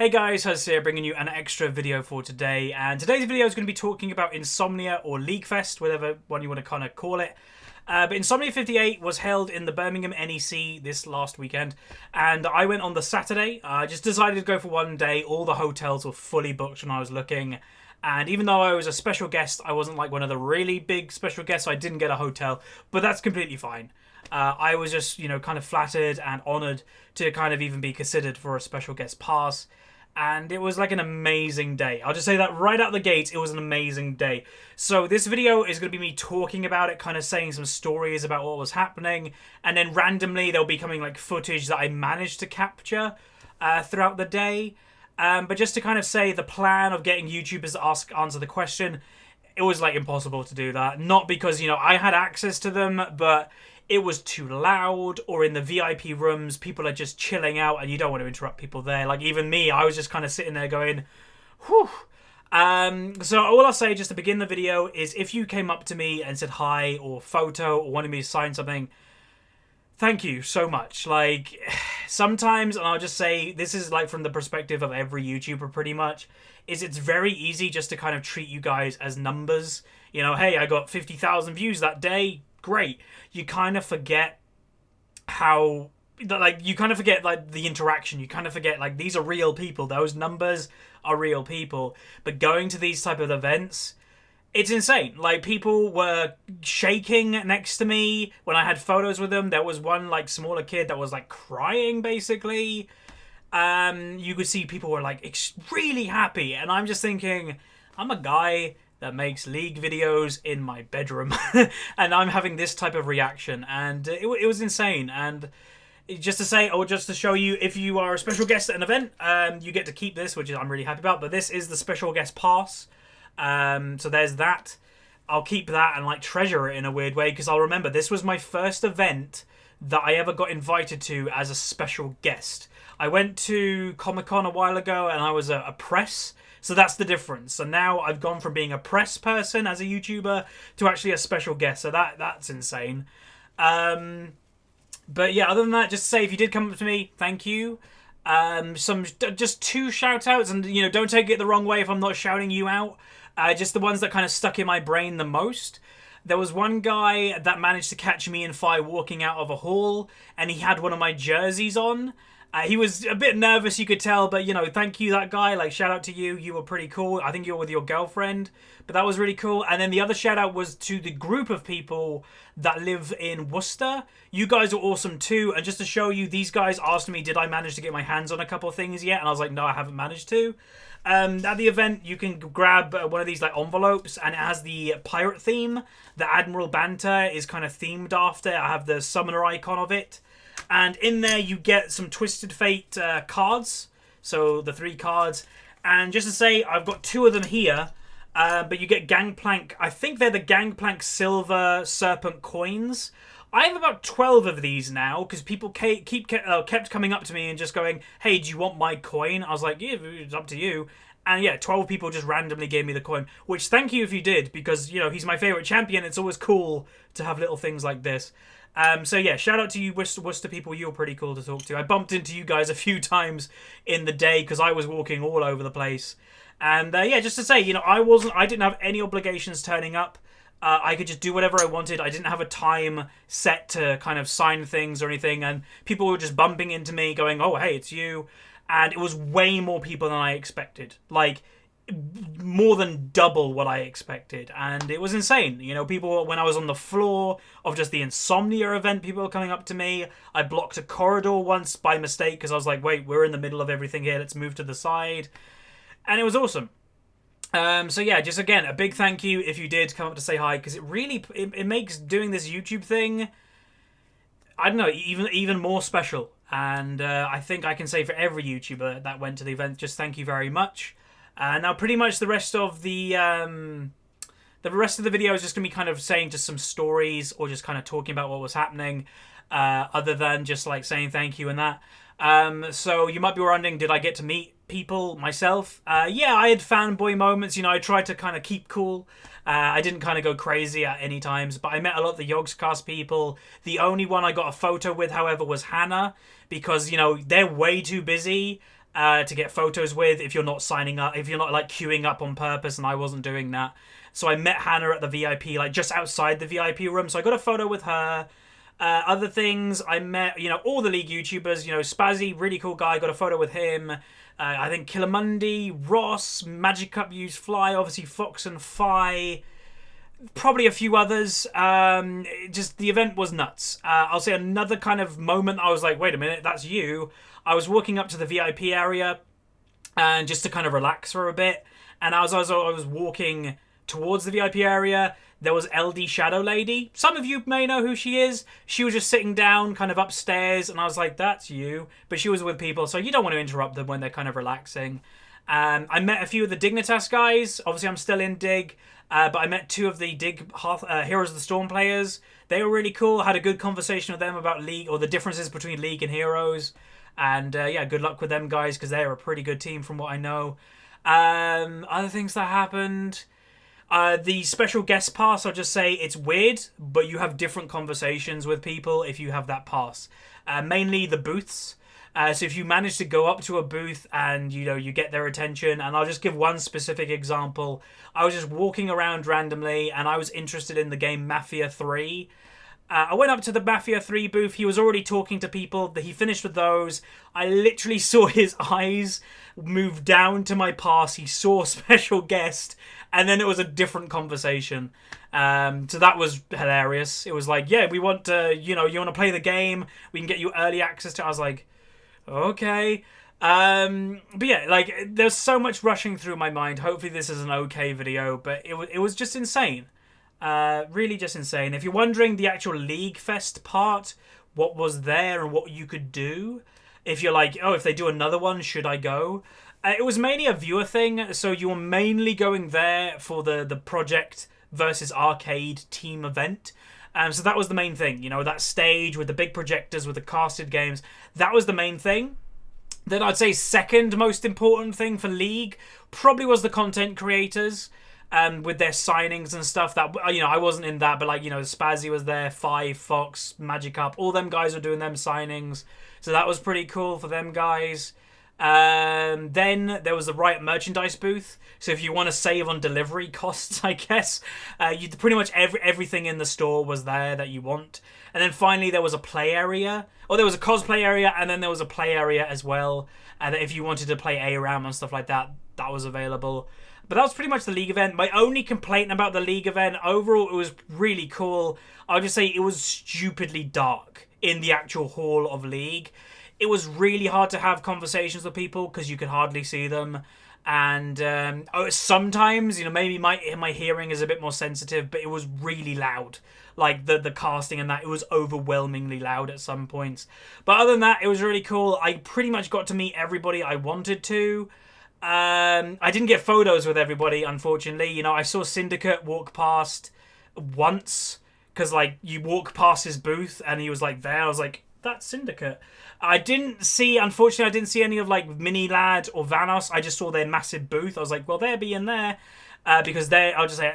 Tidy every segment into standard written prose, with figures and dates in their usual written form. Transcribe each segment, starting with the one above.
Hey guys, Huzz here, bringing you an extra video for today, and today's video is going to be talking about Insomnia or LeagueFest, whatever one you want to kind of call it. But Insomnia 58 was held in the Birmingham NEC this last weekend, and I went on the Saturday. I just decided to go for one day. All the hotels were fully booked when I was looking, and even though I was a special guest, I wasn't like one of the really big special guests, so I didn't get a hotel, but that's completely fine. I was just, kind of flattered and honoured to kind of even be considered for a special guest pass. And it was like an amazing day. I'll just say that right out the gate, it was an amazing day. So this video is going to be me talking about it, kind of saying some stories about what was happening. And then randomly there'll be coming like footage that I managed to capture throughout the day. But just to kind of say the plan of getting YouTubers to answer the question, it was like impossible to do that. Not because, I had access to them, but it was too loud, or in the VIP rooms, people are just chilling out and you don't want to interrupt people there. Like even me, I was just kind of sitting there going, whew. So all I'll say just to begin the video is if you came up to me and said hi or photo or wanted me to sign something, thank you so much. Like sometimes, and I'll just say this is like from the perspective of every YouTuber pretty much, is it's very easy just to kind of treat you guys as numbers. Hey, I got 50,000 views that day. Great. You kind of forget how, you kind of forget, the interaction. You kind of forget, these are real people. Those numbers are real people. But going to these type of events, it's insane. People were shaking next to me when I had photos with them. There was one, smaller kid that was, crying, basically. You could see people were, really happy. And I'm just thinking, I'm a guy that makes League videos in my bedroom and I'm having this type of reaction, and it was insane. And just to say, or just to show you, if you are a special guest at an event, you get to keep this, which I'm really happy about. But this is the special guest pass, so there's that. I'll keep that and treasure it in a weird way, because I'll remember this was my first event that I ever got invited to as a special guest. I went to Comic-Con a while ago and I was a press. So that's the difference. So now I've gone from being a press person as a YouTuber to actually a special guest. So that's insane. But yeah, other than that, just to say, if you did come up to me, thank you. Just two shout outs, and don't take it the wrong way if I'm not shouting you out. Just the ones that kind of stuck in my brain the most. There was one guy that managed to catch me and Fi walking out of a hall, and he had one of my jerseys on. He was a bit nervous, you could tell, but, thank you, that guy. Shout out to you. You were pretty cool. I think you were with your girlfriend, but that was really cool. And then the other shout out was to the group of people that live in Worcester. You guys are awesome too. And just to show you, these guys asked me, did I manage to get my hands on a couple of things yet? And I was like, no, I haven't managed to. At the event, you can grab one of these envelopes, and it has the pirate theme. The Admiral Banter is kind of themed after. I have the summoner icon of it. And in there you get some Twisted Fate cards. So the 3 cards. And just to say, I've got 2 of them here. But you get Gangplank. I think they're the Gangplank Silver Serpent coins. I have about 12 of these now, because people kept coming up to me and just going, hey, do you want my coin? I was like, yeah, it's up to you. And yeah, 12 people just randomly gave me the coin. Which, thank you if you did, because, he's my favourite champion. It's always cool to have little things like this. So yeah, shout out to you Worcester people. You were pretty cool to talk to. I bumped into you guys a few times in the day because I was walking all over the place. And yeah, just to say, I didn't have any obligations turning up. I could just do whatever I wanted. I didn't have a time set to kind of sign things or anything. And people were just bumping into me going, oh, hey, it's you. And it was way more people than I expected. More than double what I expected, and it was insane. People, when I was on the floor of just the Insomnia event, people were coming up to me. I blocked a corridor once by mistake because I was like, wait, we're in the middle of everything here, let's move to the side. And it was awesome. So yeah, just again, a big thank you if you did come up to say hi, because it really it makes doing this YouTube thing, I don't know, even more special. And I think I can say for every YouTuber that went to the event, just thank you very much. Now, pretty much the rest of the video is just going to be kind of saying just some stories, or just kind of talking about what was happening, other than just saying thank you and that. So you might be wondering, did I get to meet people myself? Yeah, I had fanboy moments. I tried to kind of keep cool. I didn't kind of go crazy at any times, but I met a lot of the Yogscast people. The only one I got a photo with, however, was Hannah, because, they're way too busy. to get photos with if you're not signing up, if you're not like queuing up on purpose, and I wasn't doing that. So I met Hannah at the VIP, like just outside the VIP room. So I got a photo with her. Other things, I met, all the League YouTubers, Spazzy, really cool guy, got a photo with him. I think Killamundi, Ross, Magic Cup Use Fly, obviously Fox and Fi, probably a few others. Just the event was nuts. I'll say another kind of moment, I was like, wait a minute, that's you. I was walking up to the VIP area and just to kind of relax for a bit. And as I was walking towards the VIP area, there was LD Shadow Lady. Some of you may know who she is. She was just sitting down kind of upstairs, and I was like, that's you. But she was with people, so you don't want to interrupt them when they're kind of relaxing. I met a few of the Dignitas guys. Obviously, I'm still in Dig, but I met 2 of the Dig Heroes of the Storm players. They were really cool. Had a good conversation with them about League, or the differences between League and Heroes. And yeah, good luck with them guys, because they're a pretty good team from what I know. Other things that happened... the special guest pass, I'll just say it's weird, but you have different conversations with people if you have that pass. Mainly the booths. So if you manage to go up to a booth and, you get their attention, and I'll just give one specific example. I was just walking around randomly and I was interested in the game Mafia 3. I went up to the Mafia 3 booth. He was already talking to people. He finished with those. I literally saw his eyes move down to my pass. He saw special guest, and then it was a different conversation. So that was hilarious. It was like, yeah, we want to, you want to play the game. We can get you early access to it. I was like, okay. But yeah, like, there's so much rushing through my mind. Hopefully this is an okay video, but it was just insane. Really just insane. If you're wondering the actual LeagueFest part, what was there and what you could do, if you're like, oh, if they do another one, should I go? It was mainly a viewer thing, so you were mainly going there for the Project versus Arcade team event. So that was the main thing, that stage with the big projectors, with the casted games. That was the main thing. Then I'd say second most important thing for League probably was the content creators. With their signings and stuff that, I wasn't in that, but like, Spazzy was there, Five, Fox, Magic Up, all them guys were doing them signings. So that was pretty cool for them guys. Then there was the Riot merchandise booth. So if you want to save on delivery costs, I guess, you pretty much everything in the store was there that you want. And then finally there was a play area, or there was a cosplay area, and then there was a play area as well. And if you wanted to play ARAM and stuff like that, that was available. But that was pretty much the League event. My only complaint about the League event, overall, it was really cool. I'll just say it was stupidly dark in the actual hall of League. It was really hard to have conversations with people because you could hardly see them. And sometimes, maybe my hearing is a bit more sensitive, but it was really loud. Like the casting and that, it was overwhelmingly loud at some points. But other than that, it was really cool. I pretty much got to meet everybody I wanted to. I didn't get photos with everybody, unfortunately. I saw Syndicate walk past once, because like you walk past his booth and he was like there. I was like, that's Syndicate. Unfortunately, I didn't see any of like Mini Lad or Vanos. I just saw their massive booth. I was like, well, they're being there, because I'll just say,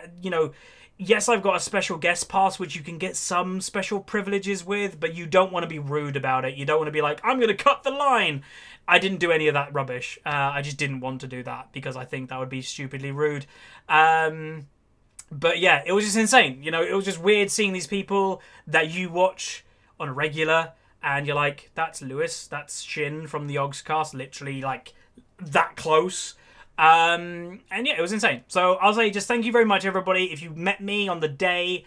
yes, I've got a special guest pass, which you can get some special privileges with, but you don't want to be rude about it. You don't want to be like, I'm going to cut the line. I didn't do any of that rubbish. I just didn't want to do that because I think that would be stupidly rude. But yeah, it was just insane. It was just weird seeing these people that you watch on a regular, and you're like, that's Lewis, that's Shin from the Ogscast, literally like that close. And yeah, it was insane. So I'll say just thank you very much, everybody. If you met me on the day,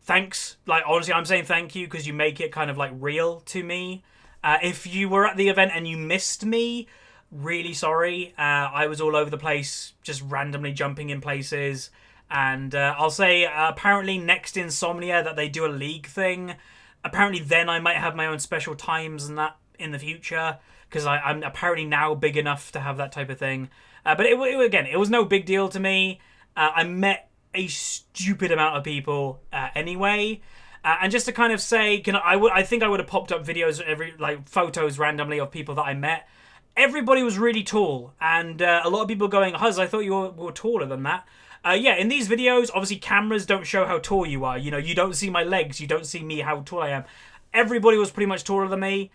thanks. Like, honestly, I'm saying thank you because you make it kind of like real to me. If you were at the event and you missed me, really sorry. I was all over the place, just randomly jumping in places. And I'll say, apparently next Insomnia that they do a League thing. Apparently then I might have my own special times and that in the future, because I'm apparently now big enough to have that type of thing. But again, it was no big deal to me. I met a stupid amount of people anyway. And just to kind of say, I think I would have popped up videos, photos randomly of people that I met. Everybody was really tall, and a lot of people going, Huzz, I thought you were taller than that. Yeah, in these videos, obviously cameras don't show how tall you are. You don't see my legs, you don't see me how tall I am. Everybody was pretty much taller than me.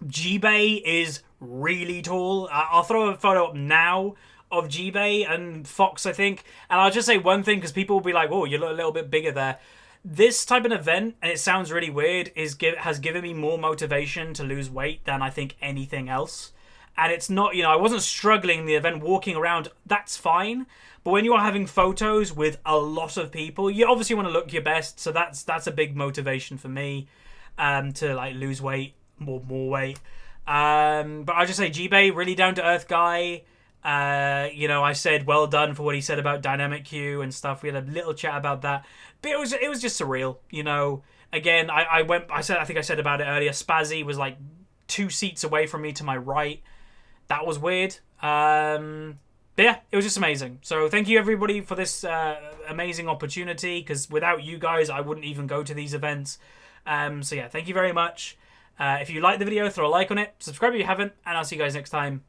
G-Bay is really tall. I'll throw a photo up now of G-Bay and Fox, I think. And I'll just say one thing, because people will be like, oh, you look a little bit bigger there. This type of event, and it sounds really weird, has given me more motivation to lose weight than I think anything else. And it's not, I wasn't struggling in the event, walking around, that's fine. But when you are having photos with a lot of people, you obviously want to look your best. So that's a big motivation for me, to like lose weight, more weight. But I'll just say G-Bay, really down to earth guy. I said well done for what he said about dynamic queue and stuff. We had a little chat about that, but it was just surreal. Again, I think I said about it earlier. Spazzy was like 2 seats away from me to my right. That was weird. But yeah, it was just amazing. So thank you everybody for this amazing opportunity, because without you guys, I wouldn't even go to these events. So yeah, thank you very much. If you like the video, throw a like on it, subscribe if you haven't, and I'll see you guys next time.